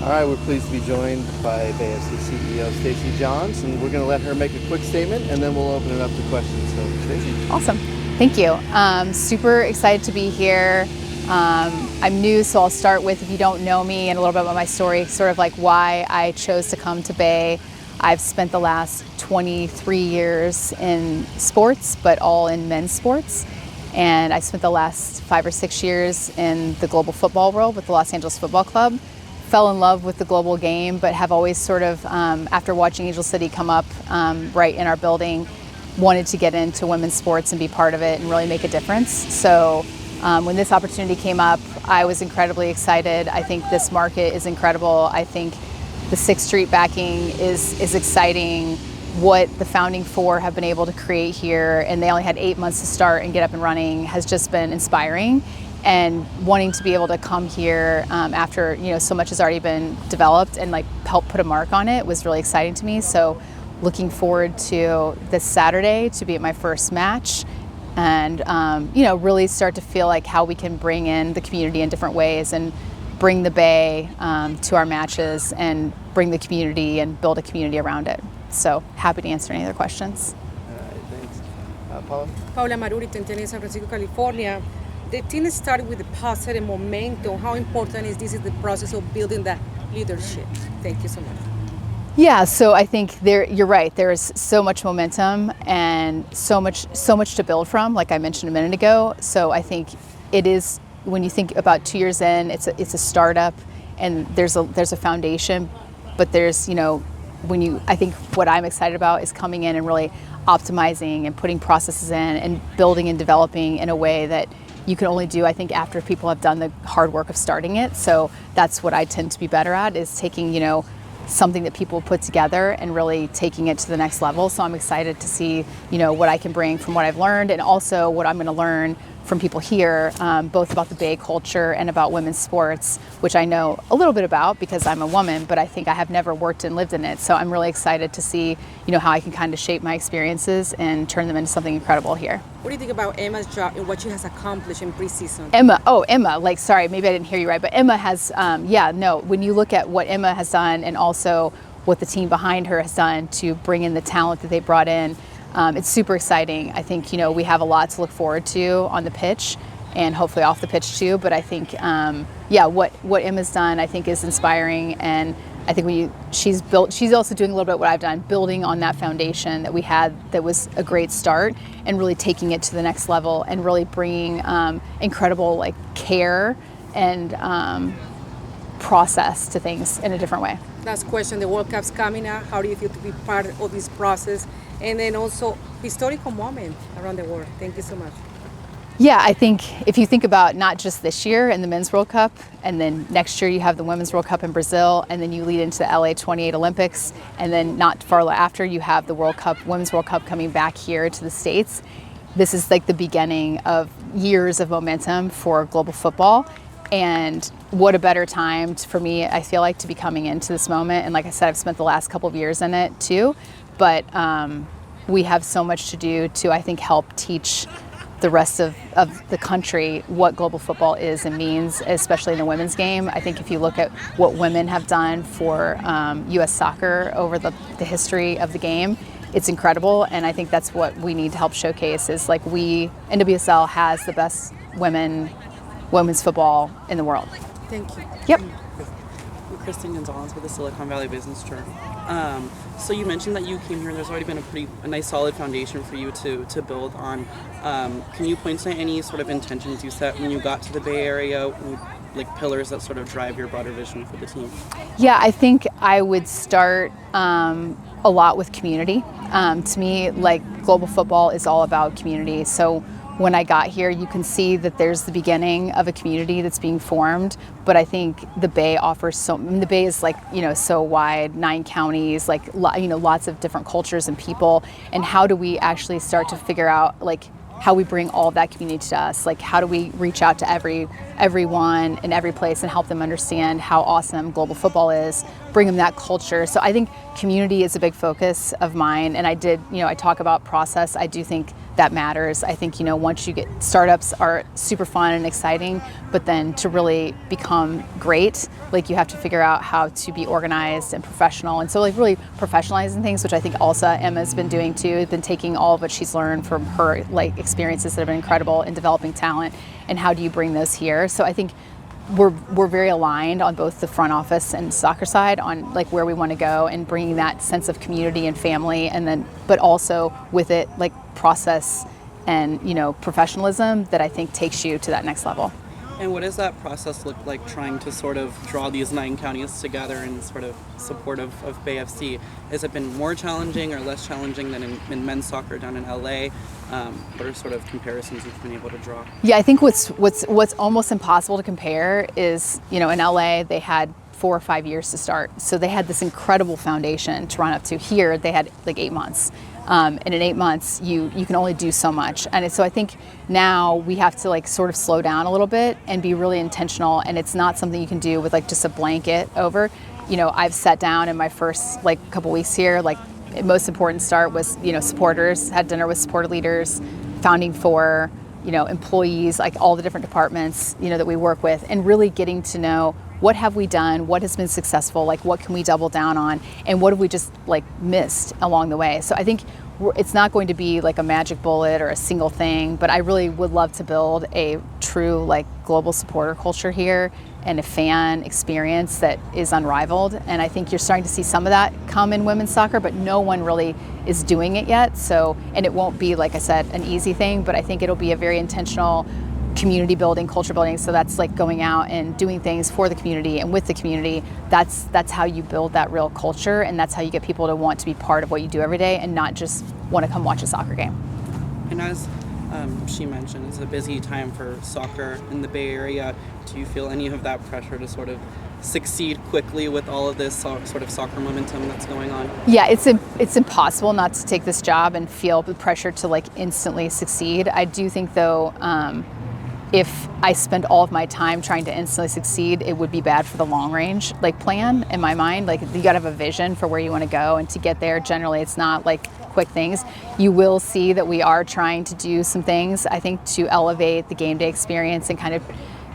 All right, we're pleased to be joined by Bay FC CEO Stacy John, and we're going to let her make a quick statement, and then we'll open it up to questions. So, Stacy. Awesome. Thank you. Super excited to be here. I'm new, so I'll start with, if you don't know me, and a little bit about my story, sort of like why I chose to come to Bay. I've spent the last 23 years in sports, but all in men's sports. And I spent the last 5 or 6 years in the global football world with the Los Angeles Football Club. Fell in love with the global game, but have always sort of, after watching Angel City come up right in our building, wanted to get into women's sports and be part of it and really make a difference. So when this opportunity came up, I was incredibly excited. I think this market is incredible. I think the 6th Street backing is exciting. What the founding four have been able to create here, and they only had 8 months to start and get up and running, has just been inspiring. And wanting to be able to come here after so much has already been developed and like help put a mark on it was really exciting to me. So looking forward to this Saturday to be at my first match, and really start to feel like how we can bring in the community in different ways and bring the Bay to our matches and bring the community and build a community around it. So happy to answer any other questions. All right, thanks. Paula? Paula Maruri, San Francisco, California. The team started with a positive momentum. How important is the process of building that leadership? Thank you so much. Yeah, so I think you're right. There's so much momentum and so much to build from, like I mentioned a minute ago. So I think it is, when you think about 2 years in, it's a startup, and there's a foundation, but there's I think what I'm excited about is coming in and really optimizing and putting processes in and building and developing in a way that you can only do, I think, after people have done the hard work of starting it. So that's what I tend to be better at, is taking, something that people put together and really taking it to the next level. So I'm excited to see, what I can bring from what I've learned, and also what I'm going to learn from people here, both about the Bay culture and about women's sports, which I know a little bit about because I'm a woman, but I think I have never worked and lived in it. So I'm really excited to see, how I can kind of shape my experiences and turn them into something incredible here. What do you think about Emma's job and what she has accomplished in preseason? Emma, sorry, maybe I didn't hear you right, but Emma has, when you look at what Emma has done and also what the team behind her has done to bring in the talent that they brought in, it's super exciting. I think, we have a lot to look forward to on the pitch and hopefully off the pitch too. But I think, what Emma's done, I think, is inspiring. And I think she's also doing a little bit what I've done, building on that foundation that we had that was a great start, and really taking it to the next level and really bringing incredible care and process to things in a different way. Last question, the World Cup's coming up. How do you feel to be part of this process? And then also historical moment around the world. Thank you so much. Yeah, I think if you think about not just this year and the Men's World Cup, and then next year you have the Women's World Cup in Brazil, and then you lead into the LA 28 Olympics, and then not far after you have the World Cup, Women's World Cup coming back here to the States. This is like the beginning of years of momentum for global football. And what a better time for me, I feel like, to be coming into this moment. And like I said, I've spent the last couple of years in it too. But we have so much to do to, I think, help teach the rest of the country what global football is and means, especially in the women's game. I think if you look at what women have done for U.S. soccer over the history of the game, it's incredible. And I think that's what we need to help showcase, is like NWSL has the best women's football in the world. Thank you. Yep. I'm Kristen Gonzalez with the Silicon Valley Business Journal. So you mentioned that you came here and there's already been a nice solid foundation for you to build on. Can you point to any sort of intentions you set when you got to the Bay Area, like pillars that sort of drive your broader vision for the team? Yeah, I think I would start a lot with community. To me, global football is all about community. So when I got here, you can see that there's the beginning of a community that's being formed. But I think the Bay offers the Bay is so wide, 9 counties, lots of different cultures and people. And how do we actually start to figure out how we bring all of that community to us? How do we reach out to everyone in every place and help them understand how awesome global football is, bring them that culture. So I think community is a big focus of mine. And I talk about process. I do think that matters. I think, once you get, startups are super fun and exciting, but then to really become great, like you have to figure out how to be organized and professional. And so like really professionalizing things, which I think also Emma's been doing too, been taking all of what she's learned from her like experiences that have been incredible in developing talent, and how do you bring those here. So I think we're very aligned on both the front office and soccer side on like where we want to go and bringing that sense of community and family, and then but also with it like process and professionalism that I think takes you to that next level. And what does that process look like, trying to sort of draw these 9 counties together in sort of support of Bay FC? Has it been more challenging or less challenging than in men's soccer down in LA? What are sort of comparisons you've been able to draw? Yeah, I think what's almost impossible to compare is, in LA they had 4 or 5 years to start. So they had this incredible foundation to run up to. Here they had like 8 months. And in 8 months, you can only do so much. And so I think now we have to like sort of slow down a little bit and be really intentional. And it's not something you can do with like just a blanket over. I've sat down in my first like couple weeks here, like most important start was, supporters, had dinner with supporter leaders, founding for, employees, like all the different departments, that we work with, and really getting to know what have we done, what has been successful, like what can we double down on, and what have we just like missed along the way. So I think it's not going to be like a magic bullet or a single thing, but I really would love to build a true like global supporter culture here and a fan experience that is unrivaled. And I think you're starting to see some of that come in women's soccer, but no one really is doing it yet. So, and it won't be, like I said, an easy thing, but I think it'll be a very intentional community building, culture building. So that's like going out and doing things for the community and with the community. That's how you build that real culture, and that's how you get people to want to be part of what you do every day and not just want to come watch a soccer game. And as she mentioned, it's a busy time for soccer in the Bay Area. Do you feel any of that pressure to sort of succeed quickly with all of this sort of soccer momentum that's going on? Yeah, it's impossible not to take this job and feel the pressure to like instantly succeed. I do think though, if I spend all of my time trying to instantly succeed, it would be bad for the long range like plan in my mind. Like you gotta have a vision for where you want to go, and to get there, generally it's not like quick things. You will see that we are trying to do some things, I think, to elevate the game day experience and kind of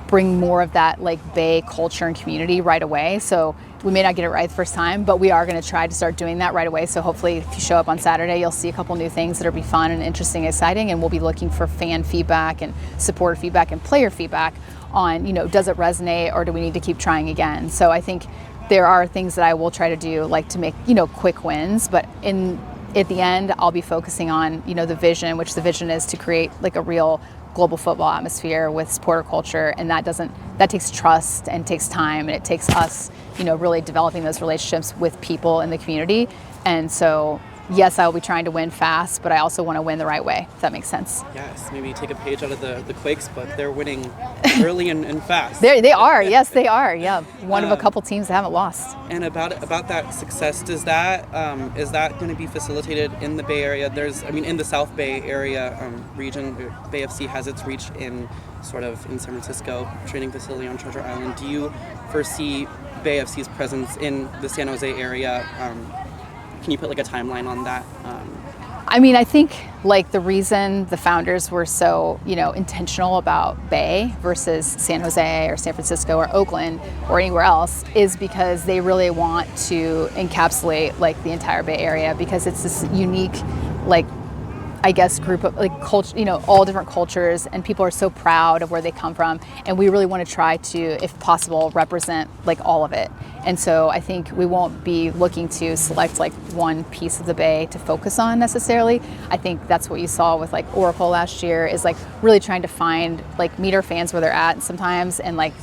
bring more of that like Bay culture and community right away. So we may not get it right the first time, but we are going to try to start doing that right away. So hopefully if you show up on Saturday, you'll see a couple new things that'll be fun and interesting and exciting, and we'll be looking for fan feedback and supporter feedback and player feedback on, does it resonate or do we need to keep trying again? So I think there are things that I will try to do, like to make, quick wins, but at the end, I'll be focusing on, the vision, which the vision is to create like a real global football atmosphere with supporter culture, and that takes trust and takes time, and it takes us, really developing those relationships with people in the community. And so, yes, I will be trying to win fast, but I also want to win the right way, if that makes sense. Yes, maybe take a page out of the Quakes book. They're winning early and fast. They are, yes, they are. Yeah, one of a couple teams that haven't lost. And about that success, is that going to be facilitated in the Bay Area? In the South Bay Area region, Bay FC has its reach in San Francisco training facility on Treasure Island. Do you foresee Bay FC's presence in the San Jose area? Can you put like a timeline on that? I think like the reason the founders were so, intentional about Bay versus San Jose or San Francisco or Oakland or anywhere else is because they really want to encapsulate like the entire Bay Area, because it's this unique, like, I guess, group of like culture, all different cultures, and people are so proud of where they come from, and we really want to try to, if possible, represent like all of it. And so I think we won't be looking to select like one piece of the Bay to focus on necessarily. I think that's what you saw with like Oracle last year, is like really trying to find, like, meet our fans where they're at sometimes, and like,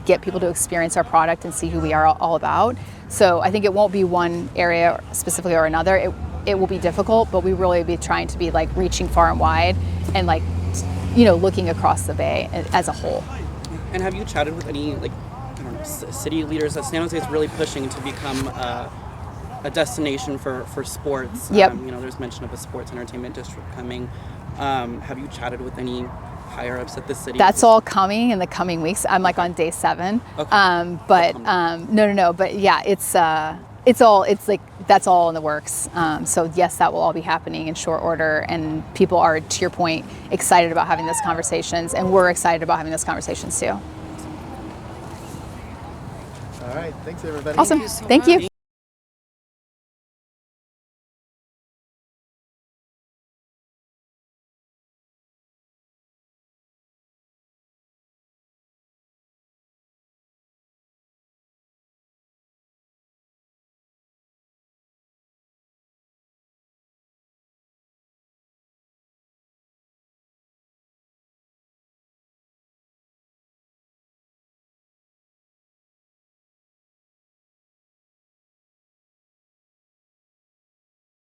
get people to experience our product and see who we are all about. So I think it won't be one area specifically or another. It will be difficult, but we really be trying to be like reaching far and wide and like, looking across the Bay as a whole. And have you chatted with any city leaders? San Jose is really pushing to become a destination for sports. Yep. There's mention of a sports entertainment district coming. Have you chatted with any higher ups at the city? That's all coming in the coming weeks. I'm like on day 7. Okay. No. But yeah, it's it's like that's all in the works. So yes, that will all be happening in short order, and people are, to your point, excited about having those conversations, and we're excited about having those conversations too. All right, thanks everybody. Awesome. you so Thank you. much.